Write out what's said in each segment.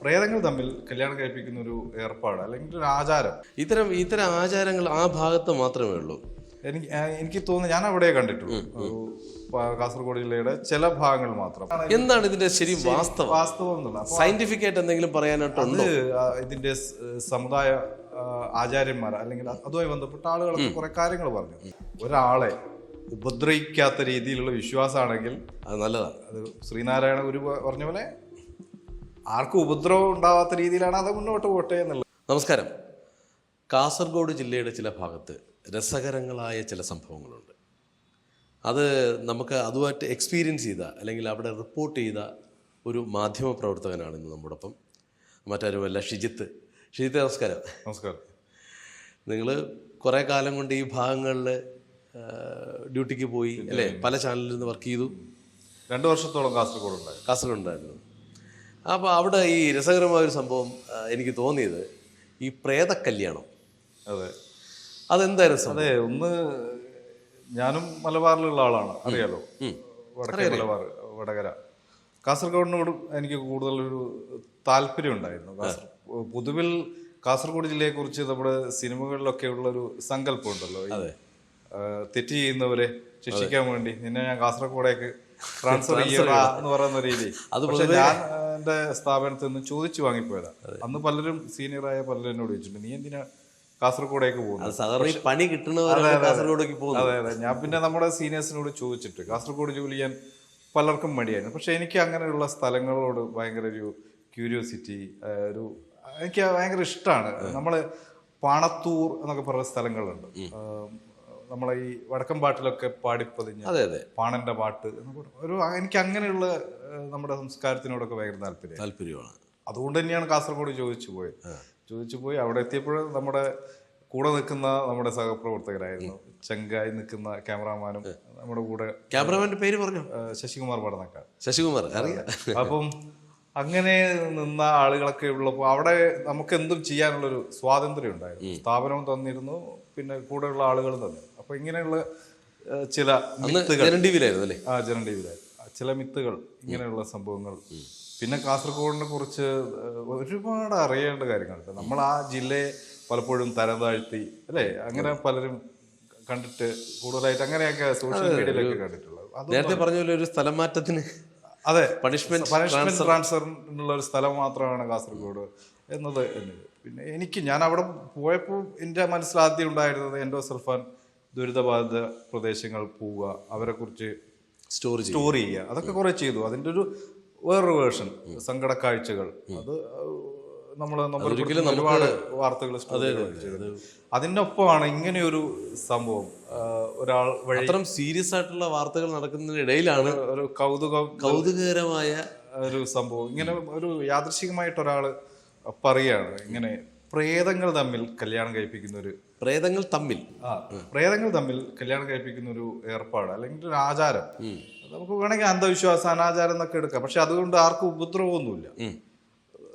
പ്രേതങ്ങൾ തമ്മിൽ കല്യാണം കഴിപ്പിക്കുന്ന ഒരു ഏർപ്പാട് അല്ലെങ്കിൽ ഒരു ആചാരം. ഇത്തരം ആചാരങ്ങൾ ആ ഭാഗത്ത് മാത്രമേ ഉള്ളൂ. എനിക്ക് തോന്നുന്നു, ഞാൻ അവിടെ കണ്ടിട്ടുള്ളൂ. കാസർഗോഡ് ജില്ലയുടെ ചില ഭാഗങ്ങൾ മാത്രം. എന്താണ് ഇതിന്റെ ശരി വാസ്തവം എന്നുള്ള സയന്റിഫിക് ആയിട്ട് എന്തെങ്കിലും പറയാനായിട്ടുണ്ട്? ഇതിന്റെ സമുദായ ആചാര്യന്മാർ അല്ലെങ്കിൽ അതുമായി ബന്ധപ്പെട്ട ആളുകളൊക്കെ കുറെ കാര്യങ്ങൾ പറഞ്ഞു. ഒരാളെ ഉപദ്രവിക്കാത്ത രീതിയിലുള്ള വിശ്വാസമാണെങ്കിൽ അത് നല്ലതാണ്. അത് ശ്രീനാരായണ ഗുരു പറഞ്ഞ പോലെ ആർക്കും ഉപദ്രവം ഉണ്ടാവാത്ത രീതിയിലാണ് അത് മുന്നോട്ട് പോട്ടെ എന്നുള്ളത്. നമസ്കാരം. കാസർഗോഡ് ജില്ലയുടെ ചില ഭാഗത്ത് രസകരങ്ങളായ ചില സംഭവങ്ങളുണ്ട്. അത് നമുക്ക് അതുമായിട്ട് എക്സ്പീരിയൻസ് ചെയ്ത അല്ലെങ്കിൽ അവിടെ റിപ്പോർട്ട് ചെയ്ത ഒരു മാധ്യമ പ്രവർത്തകനാണ് ഇന്ന് നമ്മോടൊപ്പം. മറ്റാരുമല്ല, ഷിജിത്ത്. നമസ്കാരം. നമസ്കാരം. നിങ്ങൾ കുറേ കാലം കൊണ്ട് ഈ ഭാഗങ്ങളിൽ ഡ്യൂട്ടിക്ക് പോയി അല്ലേ? പല ചാനലിൽ നിന്ന് വർക്ക് ചെയ്തു. 2 വർഷത്തോളം കാസർഗോഡ് ഉണ്ടായിരുന്നു. അപ്പോൾ അവിടെ ഈ രസകരമായൊരു സംഭവം എനിക്ക് തോന്നിയത് ഈ പ്രേത കല്യാണം. അതെ, അതെന്തായിരുന്നു? അതെ, ഒന്ന് ഞാനും മലബാറിലുള്ള ആളാണ്, അറിയാലോ. വടക്കേ മലബാർ, വടകര. കാസർഗോഡിനോട് എനിക്ക് കൂടുതലൊരു താല്പര്യം ഉണ്ടായിരുന്നു. പൊതുവിൽ കാസർഗോഡ് ജില്ലയെക്കുറിച്ച് നമ്മുടെ സിനിമകളിലൊക്കെ ഉള്ളൊരു സങ്കല്പം ഉണ്ടല്ലോ, തെറ്റ് ചെയ്യുന്നവരെ ശിക്ഷിക്കാൻ വേണ്ടി നിന്നെ ഞാൻ കാസർഗോഡേക്ക് ട്രാൻസ്ഫർ ചെയ്യടാ എന്ന് പറയുന്ന രീതി. പക്ഷെ ഞാൻ എന്റെ സ്ഥാപനത്തിൽ നിന്ന് ചോദിച്ചു വാങ്ങിപ്പോയതാ. അന്ന് പലരും സീനിയറായ പലരും എന്നോട് ചോദിച്ചിട്ടുണ്ട്, നീ എന്തിനാ കാസർഗോഡേക്ക് പോകുന്നത്? പണി കിട്ടുന്നവർക്ക്. അതെ അതെ. ഞാൻ പിന്നെ നമ്മുടെ സീനിയേഴ്സിനോട് ചോദിച്ചിട്ട് കാസർഗോഡ് ജോലി ചെയ്യാൻ പലർക്കും മടിയായിരുന്നു. പക്ഷെ എനിക്ക് അങ്ങനെയുള്ള സ്ഥലങ്ങളോട് ഭയങ്കര ഒരു ക്യൂരിയോസിറ്റി, എനിക്ക് ഭയങ്കര ഇഷ്ടമാണ്. നമ്മള് പാണത്തൂർ എന്നൊക്കെ പറയുന്ന സ്ഥലങ്ങളുണ്ട്. നമ്മളെ ഈ വടക്കൻ പാട്ടിലൊക്കെ പാടിപ്പതിഞ്ഞ പാണന്റെ പാട്ട് എനിക്ക് അങ്ങനെയുള്ള നമ്മുടെ സംസ്കാരത്തിനോടൊക്കെ ഭയങ്കര താല്പര്യമാണ്. അതുകൊണ്ട് തന്നെയാണ് കാസർഗോഡ് ചോദിച്ചു പോയി. അവിടെ എത്തിയപ്പോൾ നമ്മുടെ കൂടെ നിൽക്കുന്ന നമ്മുടെ സഹപ്രവർത്തകരായിരുന്നു. ചെങ്കായി നിൽക്കുന്ന ക്യാമറാമാനും നമ്മുടെ കൂടെ. ക്യാമറാമാന്റെ പേര് പറഞ്ഞു? ശശികുമാർ പടന്നക്കാട്. ശശികുമാർ അറിയാം. അപ്പം അങ്ങനെ നിന്ന ആളുകളൊക്കെ ഉള്ളപ്പോൾ അവിടെ നമുക്ക് എന്തും ചെയ്യാനുള്ളൊരു സ്വാതന്ത്ര്യം ഉണ്ടായിരുന്നു. സ്ഥാപനവും തന്നിരുന്നു, പിന്നെ കൂടെയുള്ള ആളുകളും തന്നു. അപ്പൊ ഇങ്ങനെയുള്ള ചില ജനടിവിലായിരുന്നു. ചില മിത്തുകൾ, ഇങ്ങനെയുള്ള സംഭവങ്ങൾ. പിന്നെ കാസർഗോഡിനെ കുറിച്ച് ഒരുപാട് അറിയേണ്ട കാര്യങ്ങളുണ്ട്. നമ്മൾ ആ ജില്ലയെ പലപ്പോഴും തരം താഴ്ത്തി അല്ലേ, അങ്ങനെ പലരും കണ്ടിട്ട് കൂടുതലായിട്ട് അങ്ങനെയൊക്കെ സോഷ്യൽ മീഡിയയിലൊക്കെ കണ്ടിട്ടുള്ളത്. നേരത്തെ പറഞ്ഞ പോലെ ഒരു സ്ഥലം മാറ്റത്തിന്, അതെ, പണിഷ്മെന്റ് ട്രാൻസ്ഫറിനുള്ള ഒരു സ്ഥലം മാത്രമാണ് കാസർഗോഡ് എന്നത്. പിന്നെ ഞാൻ അവിടെ പോയപ്പോൾ എൻ്റെ മനസ്സിലാദ്യം ഉണ്ടായിരുന്നത് എൻഡോസൾഫാൻ ദുരിതബാധിത പ്രദേശങ്ങൾ പോവുക, അവരെ കുറിച്ച് സ്റ്റോർ ചെയ്യുക, അതൊക്കെ കുറെ ചെയ്തു. അതിൻ്റെ ഒരു വേറൊരു വേർഷൻ, സങ്കട കാഴ്ചകൾ, അത് നമ്മൾ ഒരുപാട് വാർത്തകൾ. അതിനൊപ്പമാണ് ഇങ്ങനെയൊരു സംഭവം ഒരാൾ വഴി സീരിയസ് ആയിട്ടുള്ള വാർത്തകൾ നടക്കുന്നതിനിടയിലാണ് ഒരു കൗതുകകരമായ ഒരു സംഭവം. ഇങ്ങനെ ഒരു യാദൃശികമായിട്ട് ഒരാള് പറയാണ്, ഇങ്ങനെ പ്രേതങ്ങൾ തമ്മിൽ കല്യാണം കഴിപ്പിക്കുന്ന ഒരു പ്രേതങ്ങൾ തമ്മിൽ കല്യാണം കഴിപ്പിക്കുന്ന ഒരു ഏർപ്പാട് അല്ലെങ്കിൽ ഒരു ആചാരം. നമുക്ക് വേണമെങ്കിൽ അന്ധവിശ്വാസം, അനാചാരം എന്നൊക്കെ എടുക്കാം. പക്ഷെ അതുകൊണ്ട് ആർക്കും ഉപദ്രവമൊന്നുമില്ല.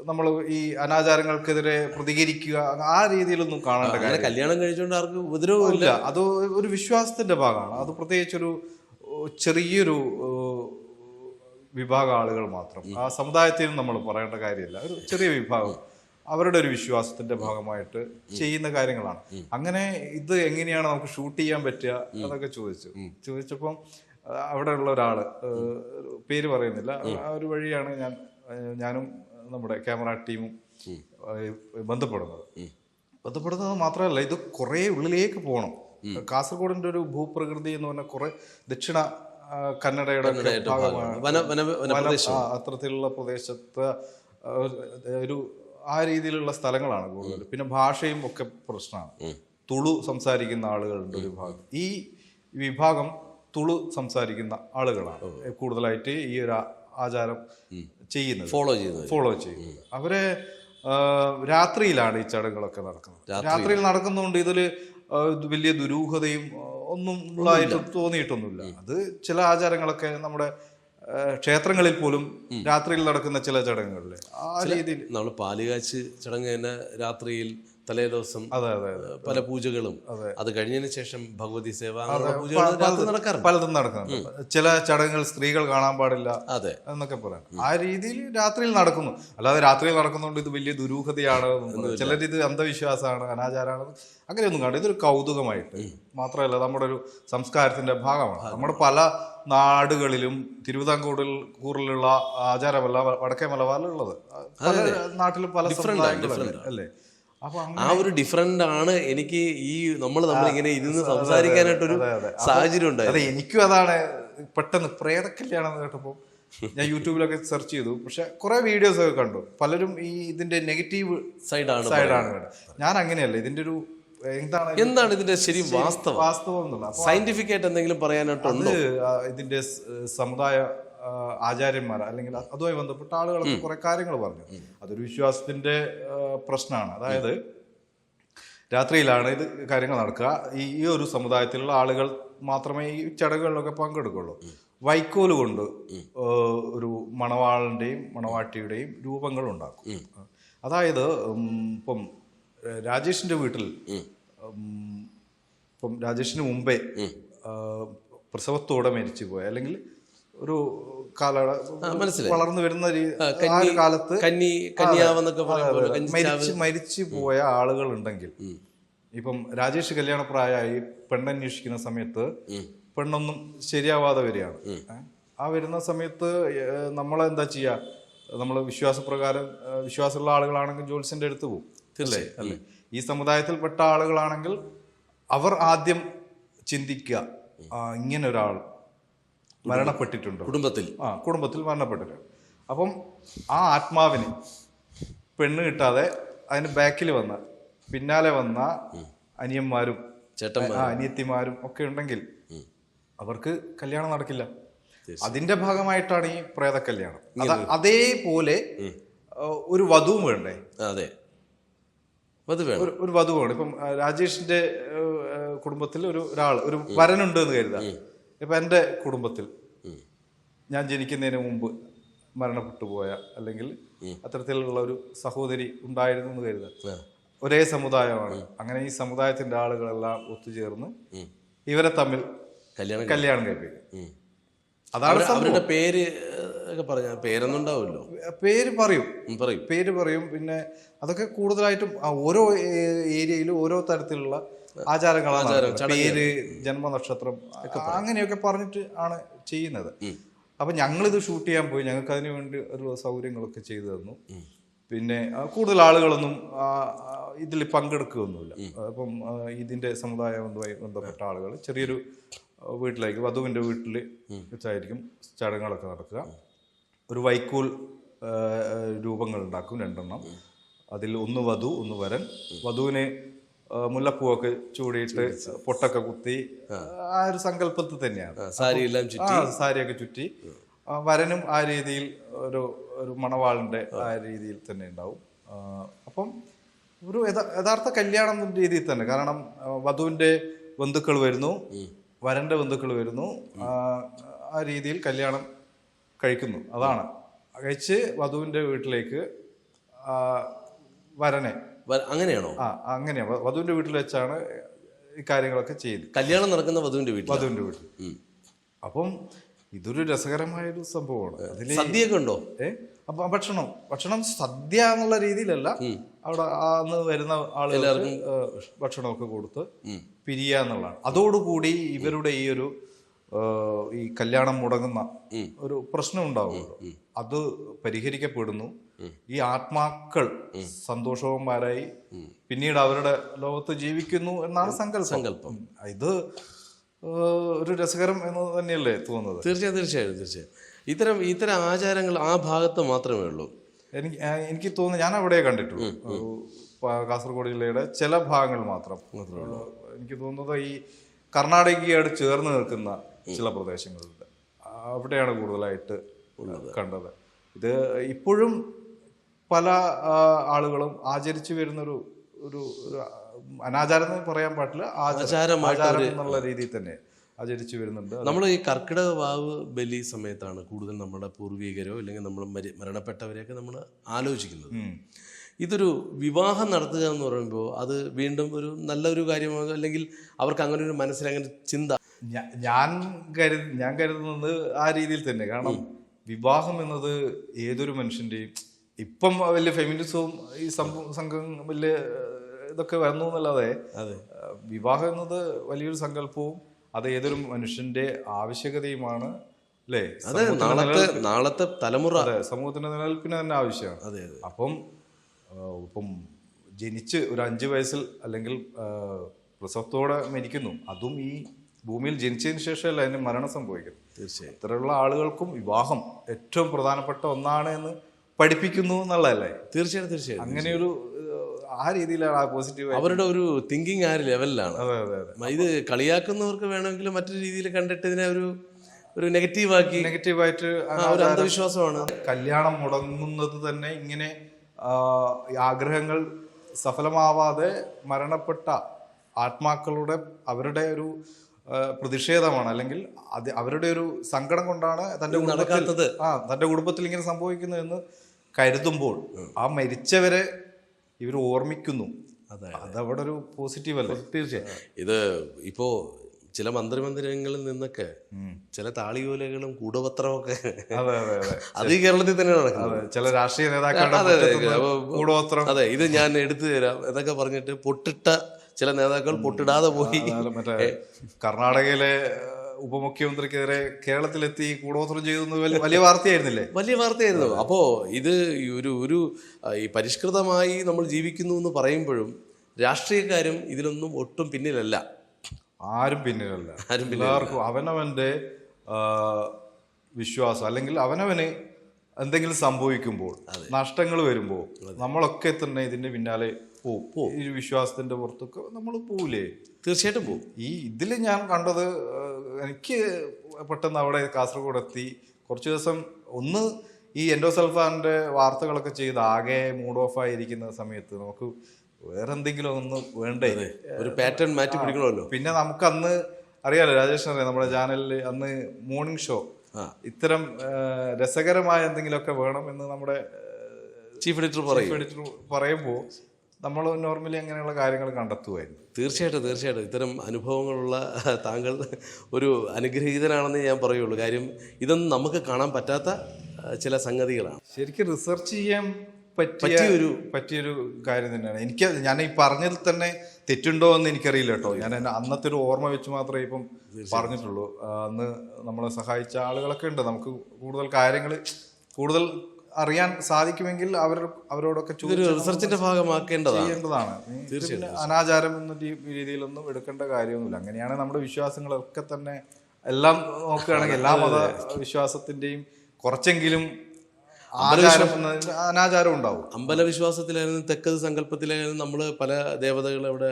നമ്മൾ ഈ അനാചാരങ്ങൾക്കെതിരെ പ്രതികരിക്കുക ആ രീതിയിലൊന്നും കാണേണ്ട കാര്യം. കല്യാണം കഴിച്ചുകൊണ്ട് ആർക്കും ഉപദ്രവമില്ല. അത് ഒരു വിശ്വാസത്തിന്റെ ഭാഗമാണ്. അത് പ്രത്യേകിച്ചൊരു ചെറിയൊരു വിഭാഗം ആളുകൾ മാത്രം, ആ സമുദായത്തിനും നമ്മൾ പറയേണ്ട കാര്യമില്ല, ഒരു ചെറിയ വിഭാഗം അവരുടെ ഒരു വിശ്വാസത്തിന്റെ ഭാഗമായിട്ട് ചെയ്യുന്ന കാര്യങ്ങളാണ്. അങ്ങനെ ഇത് എങ്ങനെയാണ് നമുക്ക് ഷൂട്ട് ചെയ്യാൻ പറ്റുക എന്നൊക്കെ ചോദിച്ചപ്പം അവിടെ ഉള്ള ഒരാള്, പേര് പറയുന്നില്ല, ആ ഒരു വഴിയാണ് ഞാനും നമ്മുടെ ക്യാമറ ടീമും ബന്ധപ്പെടുന്നത് മാത്രമല്ല, ഇത് കുറെ ഉള്ളിലേക്ക് പോകണം. കാസർഗോഡിന്റെ ഒരു ഭൂപ്രകൃതി എന്ന് പറഞ്ഞാൽ കുറെ ദക്ഷിണ കന്നഡയുടെ ഭാഗമാണ്. അത്തരത്തിലുള്ള പ്രദേശത്ത് ഒരു ആ രീതിയിലുള്ള സ്ഥലങ്ങളാണ് കൂടുതൽ. പിന്നെ ഭാഷയും ഒക്കെ പ്രശ്നമാണ്. തുളു സംസാരിക്കുന്ന ആളുകളുണ്ട് ഒരു ഭാഗം. ഈ വിഭാഗം തുളു സംസാരിക്കുന്ന ആളുകളാണ് കൂടുതലായിട്ട് ഈ ഒരു ആചാരം ഫോളോ ചെയ്യുന്നത്. അവരെ രാത്രിയിലാണ് ഈ ചടങ്ങുകളൊക്കെ നടക്കുന്നത്. രാത്രിയിൽ നടക്കുന്നതുകൊണ്ട് ഇതില് വലിയ ദുരൂഹതയും ഒന്നും ഉള്ളതായിട്ട് തോന്നിയിട്ടൊന്നുമില്ല. അത് ചില ആചാരങ്ങളൊക്കെ നമ്മുടെ ക്ഷേത്രങ്ങളിൽ പോലും രാത്രിയിൽ നടക്കുന്ന ചില ചടങ്ങുകളിലെ ആ രീതിയിൽ നമ്മൾ പാലുകാച്ച് ചടങ്ങ് തന്നെ രാത്രിയിൽ തലേ ദിവസം അതെ പല പൂജകളും, അത് കഴിഞ്ഞതിന് ശേഷം ഭഗവതി സേവ, അങ്ങനെയുള്ള പൂജകൾ രാത്രി നടക്കാറുണ്ട്. പലതും നടക്കുന്നുണ്ട്. ചില ചടങ്ങുകൾ സ്ത്രീകൾ കാണാൻ പാടില്ല അതെ എന്നൊക്കെ പറയാം. ആ രീതിയിൽ രാത്രിയിൽ നടക്കുന്നു. അല്ലാതെ രാത്രിയിൽ നടക്കുന്നതുകൊണ്ട് ഇത് വലിയ ദുരൂഹതയാണ്, ചിലരിത് അന്ധവിശ്വാസമാണ്, അനാചാരമാണ്, അങ്ങനെയൊന്നും കാണും. ഇതൊരു കൗതുകമായിട്ട് മാത്രമല്ല നമ്മുടെ ഒരു സംസ്കാരത്തിന്റെ ഭാഗമാണ്. നമ്മുടെ പല നാടുകളിലും തിരുവിതാംകൂറിലുള്ള ആചാരമല്ല വടക്കേ മലബാറിലുള്ളത്. പല നാട്ടിലും പല സമുദായങ്ങളല്ലേ അല്ലേ? അപ്പൊ ആ ഒരു ഡിഫറൻറ്റ് ആണ് എനിക്ക് ഈ നമ്മളിങ്ങനെ ഇരുന്ന് സംസാരിക്കാനായിട്ടൊരു സാഹചര്യം ഉണ്ടായത്. അതെ, എനിക്കും അതാണ്. പെട്ടെന്ന് പ്രേതക്കല്യാണം എന്ന് കേട്ടപ്പോൾ ഞാൻ യൂട്യൂബിലൊക്കെ സെർച്ച് ചെയ്തു. പക്ഷെ കുറെ വീഡിയോസ് ഒക്കെ കണ്ടു. പലരും ഈ ഇതിന്റെ നെഗറ്റീവ് സൈഡാണ്. ഞാൻ അങ്ങനെയല്ല. ഇതിന്റെ ഒരു എന്താണ് ഇതിന്റെ ശരി വാസ്തവം എന്നുള്ള സയന്റിഫിക് ആയിട്ട് എന്തെങ്കിലും പറയാനായിട്ടുണ്ട്. ഇതിന്റെ സമുദായ ആചാര്യന്മാർ അല്ലെങ്കിൽ അതുമായി ബന്ധപ്പെട്ട ആളുകളൊക്കെ കുറെ കാര്യങ്ങൾ പറഞ്ഞു. അതൊരു വിശ്വാസത്തിന്റെ പ്രശ്നമാണ്. അതായത് രാത്രിയിലാണ് ഇത് കാര്യങ്ങൾ നടക്കുക. ഈ ഒരു സമുദായത്തിലുള്ള ആളുകൾ മാത്രമേ ഈ ചടങ്ങുകളിലൊക്കെ പങ്കെടുക്കുള്ളൂ. വൈക്കോല് കൊണ്ട് ഒരു മണവാളിന്റെയും മണവാട്ടിയുടെയും രൂപങ്ങൾ ഉണ്ടാക്കും. അതായത് ഇപ്പം രാജേഷിന്റെ വീട്ടിൽ ഇപ്പം രാജേഷിന് മുമ്പേ പ്രസവത്തോടെ മരിച്ചു പോയ അല്ലെങ്കിൽ ഒരു വളർന്നു വരുന്ന കാലത്ത് മരിച്ചു പോയ ആളുകൾ ഉണ്ടെങ്കിൽ, ഇപ്പം രാജേഷ് കല്യാണപ്രായമായി പെണ്ണന്വേഷിക്കുന്ന സമയത്ത് പെണ്ണൊന്നും ശരിയാവാതെ വരികയാണ്. ആ വരുന്ന സമയത്ത് നമ്മളെന്താ ചെയ്യുക? നമ്മൾ വിശ്വാസപ്രകാരം വിശ്വാസമുള്ള ആളുകളാണെങ്കിൽ ജ്യോത്സ്യന്റെ അടുത്ത് പോകും അല്ലേ? ഈ സമുദായത്തിൽപ്പെട്ട ആളുകളാണെങ്കിൽ അവർ ആദ്യം ചിന്തിക്കുക, ഇങ്ങനെ ഒരാൾ മരണപ്പെട്ടിട്ടുണ്ടോ കുടുംബത്തിൽ മരണപ്പെട്ടിട്ടുണ്ട്. അപ്പം ആ ആത്മാവിന് പെണ്ണ് കിട്ടാതെ അതിന് ബാക്കിൽ വന്ന പിന്നാലെ വന്ന അനിയന്മാരും അനിയത്തിമാരും ഒക്കെ ഉണ്ടെങ്കിൽ അവർക്ക് കല്യാണം നടക്കില്ല. അതിന്റെ ഭാഗമായിട്ടാണ് ഈ പ്രേത കല്യാണം. അതേപോലെ ഒരു വധുവും വേണ്ടേ? അതെ, ഒരു വധു വേണം. ഇപ്പം രാജേഷിന്റെ കുടുംബത്തിൽ ഒരു വരനുണ്ട് എന്ന് കരുതാം. ഇപ്പൊ എന്റെ കുടുംബത്തിൽ ഞാൻ ജനിക്കുന്നതിന് മുമ്പ് മരണപ്പെട്ടു പോയ അല്ലെങ്കിൽ അത്തരത്തിലുള്ള ഒരു സഹോദരി ഉണ്ടായിരുന്നു എന്ന് കരുതാം. ഒരേ സമുദായമാണ്. അങ്ങനെ ഈ സമുദായത്തിന്റെ ആളുകളെല്ലാം ഒത്തുചേർന്ന് ഇവരെ തമ്മിൽ കല്യാണം കഴിപ്പിക്കും. അതാണ് അവരുടെ പേര് പേരൊന്നും ഉണ്ടാവുമല്ലോ. പേര് പറയും. പിന്നെ അതൊക്കെ കൂടുതലായിട്ടും ഓരോ ഏരിയയിലും ഓരോ തരത്തിലുള്ള ആചാരങ്ങളാണ്. പേര്, ജന്മനക്ഷത്രം അങ്ങനെയൊക്കെ പറഞ്ഞിട്ട് ആണ് ചെയ്യുന്നത്. അപ്പൊ ഞങ്ങളിത് ഷൂട്ട് ചെയ്യാൻ പോയി. ഞങ്ങൾക്ക് അതിനു വേണ്ടി ഒരു സൗകര്യങ്ങളൊക്കെ ചെയ്തു തന്നു. പിന്നെ കൂടുതൽ ആളുകളൊന്നും ഇതിൽ പങ്കെടുക്കുകയൊന്നുമില്ല. അപ്പം ഇതിന്റെ സമുദായവുമായി ബന്ധപ്പെട്ട ആളുകൾ ചെറിയൊരു വീട്ടിലേക്ക്, വധുവിന്റെ വീട്ടിൽ വെച്ചായിരിക്കും ചടങ്ങുകളൊക്കെ നടക്കുക. ഒരു വൈക്കോൽ രൂപങ്ങൾ ഉണ്ടാക്കും, 2 എണ്ണം. അതിൽ ഒന്ന് വധു, ഒന്ന് വരൻ. വധുവിന് മുല്ലപ്പൂവൊക്കെ ചൂടിയിട്ട് പൊട്ടൊക്കെ കുത്തി ആ ഒരു സങ്കല്പത്തിൽ തന്നെയാണ്. സാരിയൊക്കെ ചുറ്റി. വരനും ആ രീതിയിൽ ഒരു മണവാളിന്റെ ആ രീതിയിൽ തന്നെ ഉണ്ടാവും. അപ്പം ഒരു യഥാർത്ഥ കല്യാണം രീതിയിൽ തന്നെ. കാരണം വധുവിന്റെ ബന്ധുക്കൾ വരുന്നു, വരന്റെ ബന്ധുക്കൾ വരുന്നു, ആ രീതിയിൽ കല്യാണം കഴിക്കുന്നു. അതാണ് കഴിച്ച് വധുവിന്റെ വീട്ടിലേക്ക് വരനെ. അങ്ങനെയാണോ? അങ്ങനെയാ. വധുവിന്റെ വീട്ടിൽ വെച്ചാണ് ഈ കാര്യങ്ങളൊക്കെ ചെയ്യുന്നത്. കല്യാണം നടക്കുന്ന വധുവിന്റെ വീട്ടിൽ. അപ്പം ഇതൊരു രസകരമായൊരു സംഭവമാണ്. അതില് സദ്യയൊക്കെ ഉണ്ടോ? അപ്പൊ ഭക്ഷണം സദ്യ എന്നുള്ള രീതിയിലല്ല. അവിടെ അന്ന് വരുന്ന ആളുകൾക്ക് ഭക്ഷണമൊക്കെ കൊടുത്ത് പിരിയുക എന്നുള്ളതാണ്. അതോടുകൂടി ഇവരുടെ ഈ കല്യാണം മുടങ്ങുന്ന ഒരു പ്രശ്നം ഉണ്ടാവുമല്ലോ, അത് പരിഹരിക്കപ്പെടുന്നു. ഈ ആത്മാക്കൾ സന്തോഷവന്മാരായി പിന്നീട് അവരുടെ ലോകത്ത് ജീവിക്കുന്നു എന്നാണ് സങ്കല്പം. ഇത് ഒരു രസകരം എന്ന് തന്നെയല്ലേ തോന്നുന്നത്? തീർച്ചയായും. ഇത്തരം ആചാരങ്ങൾ ആ ഭാഗത്ത് മാത്രമേ ഉള്ളൂ. എനിക്ക് തോന്നുന്നു, ഞാൻ അവിടെ കണ്ടിട്ടുള്ളൂ. കാസർഗോഡ് ജില്ലയുടെ ചില ഭാഗങ്ങൾ മാത്രം. എനിക്ക് തോന്നുന്നത് ഈ കർണാടകയോട് ചേർന്ന് നിൽക്കുന്ന ചില പ്രദേശങ്ങളുണ്ട്, അവിടെയാണ് കൂടുതലായിട്ട് കണ്ടത്. ഇത് ഇപ്പോഴും പല ആളുകളും ആചരിച്ചു വരുന്നൊരു അനാചാരം എന്ന് പറയാൻ പാടില്ല, ആചാരം എന്നുള്ള രീതിയിൽ തന്നെ ആചരിച്ചു വരുന്നുണ്ട്. നമ്മൾ ഈ കർക്കിടക വാവ് ബലി സമയത്താണ് കൂടുതൽ നമ്മുടെ പൂർവികരോ അല്ലെങ്കിൽ നമ്മൾ മരണപ്പെട്ടവരെയൊക്കെ നമ്മൾ ആലോചിക്കുന്നത്. ഇതൊരു വിവാഹം നടത്തുക എന്ന് പറയുമ്പോൾ അത് വീണ്ടും ഒരു നല്ലൊരു കാര്യമാണ്, അല്ലെങ്കിൽ അവർക്ക് അങ്ങനെ ഒരു മനസ്സിൽ അങ്ങനെ ചിന്ത? ഞാൻ കരുതുന്നത് ആ രീതിയിൽ തന്നെ. കാരണം വിവാഹം എന്നത് ഏതൊരു മനുഷ്യൻ്റെയും, ഇപ്പം വലിയ ഫെമിനിസവും ഈ സംഘം വലിയ ഇതൊക്കെ വന്നു എന്നല്ലാതെ വിവാഹം എന്നത് വലിയൊരു സങ്കല്പവും അത് ഏതൊരു മനുഷ്യന്റെ ആവശ്യകതയുമാണ്, അല്ലേ? അതെ, നാളത്തെ തലമുറ, സമൂഹത്തിന്റെ നിലനിൽപ്പിന് തന്നെ ആവശ്യമാണ്. അപ്പം ഇപ്പം ജനിച്ച് ഒരു 5 വയസ്സിൽ അല്ലെങ്കിൽ പ്രസവത്തോടെ മരിക്കുന്നു, അതും ഈ ഭൂമിയിൽ ജനിച്ചതിന് ശേഷമല്ല അതിന് മരണം സംഭവിക്കുന്നത്. തീർച്ചയായും ഇത്തരമുള്ള ആളുകൾക്കും വിവാഹം ഏറ്റവും പ്രധാനപ്പെട്ട ഒന്നാണ് എന്ന് പഠിപ്പിക്കുന്നു എന്നുള്ളതല്ലേ? തീർച്ചയായും അങ്ങനെയൊരു ആ രീതിയിലാണ് ആ പോസിറ്റീവ് അവരുടെ ഒരു തിങ്കിങ് ആ ഒരു ലെവലിലാണ്. ഇത് കളിയാക്കുന്നവർക്ക് വേണമെങ്കിൽ മറ്റൊരു രീതിയിൽ കണ്ടിട്ട് ഇതിനെ ഒരു നെഗറ്റീവായിട്ട് ഒരു അന്ധവിശ്വാസമാണ്. കല്യാണം മുടങ്ങുന്നത് തന്നെ ഇങ്ങനെ ആഗ്രഹങ്ങൾ സഫലമാവാതെ മരണപ്പെട്ട ആത്മാക്കളുടെ അവരുടെ ഒരു പ്രതിഷേധമാണ്, അല്ലെങ്കിൽ അത് അവരുടെ ഒരു സങ്കടം കൊണ്ടാണ് തന്റെ കുടുംബത്തിൽ ഇങ്ങനെ സംഭവിക്കുന്നു എന്ന് കരുതുമ്പോൾ ആ മരിച്ചവരെ ഇവർ ഓർമ്മിക്കുന്നു. അതവിടെ ഒരു പോസിറ്റീവ് അല്ലേ? തീർച്ചയായും. ഇത് ഇപ്പോ ചില മന്ത്രിമന്ദിരങ്ങളിൽ നിന്നൊക്കെ ചില താളിയോലകളും കൂടപത്രവും ഒക്കെ അത് ഈ കേരളത്തിൽ തന്നെ നടക്കുന്നത്. ചില രാഷ്ട്രീയ നേതാക്കളുടെ കൂടപത്രം, അതെ, ഇത് ഞാൻ എടുത്തു തരാം എന്നൊക്കെ പറഞ്ഞിട്ട് പൊട്ടിട്ട ചില നേതാക്കൾ പൊട്ടിടാതെ പോയി. മറ്റേ കർണാടകയിലെ ഉപമുഖ്യമന്ത്രിക്കെതിരെ കേരളത്തിലെത്തി കൂടോത്രം ചെയ്തു വലിയ വാർത്തയായിരുന്നില്ലേ? വലിയ വാർത്തയായിരുന്നു. അപ്പോൾ ഇത് ഒരു ഈ പരിഷ്കൃതമായി നമ്മൾ ജീവിക്കുന്നു എന്ന് പറയുമ്പോഴും രാഷ്ട്രീയക്കാരും ഇതിലൊന്നും ഒട്ടും പിന്നിലല്ല. ആരും പിന്നിലല്ല. എല്ലാവർക്കും അവനവൻ്റെ വിശ്വാസം, അല്ലെങ്കിൽ അവനവന് എന്തെങ്കിലും സംഭവിക്കുമ്പോൾ, നഷ്ടങ്ങൾ വരുമ്പോൾ നമ്മളൊക്കെ തന്നെ ഇതിന്റെ പിന്നാലെ പോവും. ഈ വിശ്വാസത്തിന്റെ പുറത്തൊക്കെ നമ്മൾ പോവില്ലേ? തീർച്ചയായിട്ടും പോവും. ഇതിൽ ഞാൻ കണ്ടത്, എനിക്ക് പെട്ടെന്ന് അവിടെ കാസർഗോഡ് എത്തി കുറച്ച് ദിവസം ഒന്ന് ഈ എൻഡോസൾഫാന്റെ വാർത്തകളൊക്കെ ചെയ്ത് ആകെ മൂഡ് ഓഫ് ആയിരിക്കുന്ന സമയത്ത് നമുക്ക് വേറെ എന്തെങ്കിലും ഒന്ന് വേണ്ടേ? ഒരു പാറ്റേൺ മാറ്റി പിടിക്കണമല്ലോ. പിന്നെ നമുക്ക് അന്ന് അറിയാലോ, രാജേഷ് അറിയാം, നമ്മുടെ ചാനലിൽ അന്ന് മോർണിംഗ് ഷോ ഇത്തരം രസകരമായ എന്തെങ്കിലുമൊക്കെ വേണം എന്ന് നമ്മുടെ ചീഫ് എഡിറ്റർ പറയുമ്പോൾ നമ്മൾ നോർമലി അങ്ങനെയുള്ള കാര്യങ്ങൾ കണ്ടെത്തുമായിരുന്നു. തീർച്ചയായിട്ടും ഇത്തരം അനുഭവങ്ങളുള്ള താങ്കൾ ഒരു അനുഗ്രഹീതനാണെന്ന് ഞാൻ പറയുള്ളൂ. കാര്യം ഇതൊന്നും നമുക്ക് കാണാൻ പറ്റാത്ത ചില സംഗതികളാണ്. ശരിക്കും റിസർച്ച് ചെയ്യാൻ പറ്റിയൊരു കാര്യം തന്നെയാണ്. ഞാൻ ഈ പറഞ്ഞതിൽ തന്നെ തെറ്റുണ്ടോ എന്ന് എനിക്കറിയില്ല കേട്ടോ. ഞാൻ അന്നത്തെ ഒരു ഓർമ്മ വെച്ച് മാത്രമേ ഇപ്പം പറഞ്ഞിട്ടുള്ളൂ. അന്ന് നമ്മളെ സഹായിച്ച ആളുകളൊക്കെ ഉണ്ട്. നമുക്ക് കൂടുതൽ കാര്യങ്ങൾ കൂടുതൽ അറിയാൻ സാധിക്കുമെങ്കിൽ അവരോടൊക്കെ റിസർച്ചിന്റെ ഭാഗമാക്കേണ്ടതാണ്. തീർച്ചയായും അനാചാരം എന്ന രീതിയിലൊന്നും എടുക്കേണ്ട കാര്യമൊന്നുമില്ല. അങ്ങനെയാണ് നമ്മുടെ വിശ്വാസങ്ങളൊക്കെ തന്നെ. എല്ലാം നോക്കുകയാണെങ്കിൽ എല്ലാ മത വിശ്വാസത്തിന്റെയും കുറച്ചെങ്കിലും അനാചാരം ഉണ്ടാവും. അമ്പലവിശ്വാസത്തിലായിരുന്നു, തെക്കത് സങ്കല്പത്തിലായിരുന്നു നമ്മൾ പല ദേവതകളെ അവിടെ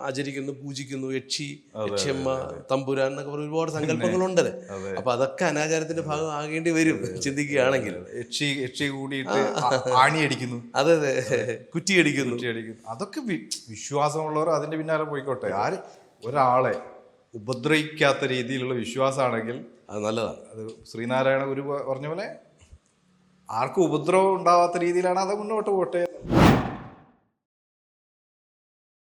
ആചരിക്കുന്നു, പൂജിക്കുന്നു. യക്ഷിയമ്മ, തമ്പുരാൻ എന്നൊക്കെ പറഞ്ഞ ഒരുപാട് സങ്കല്പങ്ങളുണ്ട്. അപ്പൊ അതൊക്കെ അനാചാരത്തിന്റെ ഭാഗം ആകേണ്ടി വരും ചിന്തിക്കുകയാണെങ്കിൽ. യക്ഷി കൂടിയിട്ട് ആണിയടിക്കുന്നു, അതെ, കുറ്റിയടിക്കുന്നു. അതൊക്കെ വിശ്വാസമുള്ളവർ അതിന്റെ പിന്നാലെ പോയിക്കോട്ടെ. ഒരാളെ ഉപദ്രവിക്കാത്ത രീതിയിലുള്ള വിശ്വാസമാണെങ്കിൽ അത് നല്ലതാണ്. അത് ശ്രീനാരായണ ഗുരു പറഞ്ഞ പോലെ ആർക്കും ഉപദ്രവം ഉണ്ടാവാത്ത രീതിയിലാണ് അത് മുന്നോട്ട് പോട്ടെ.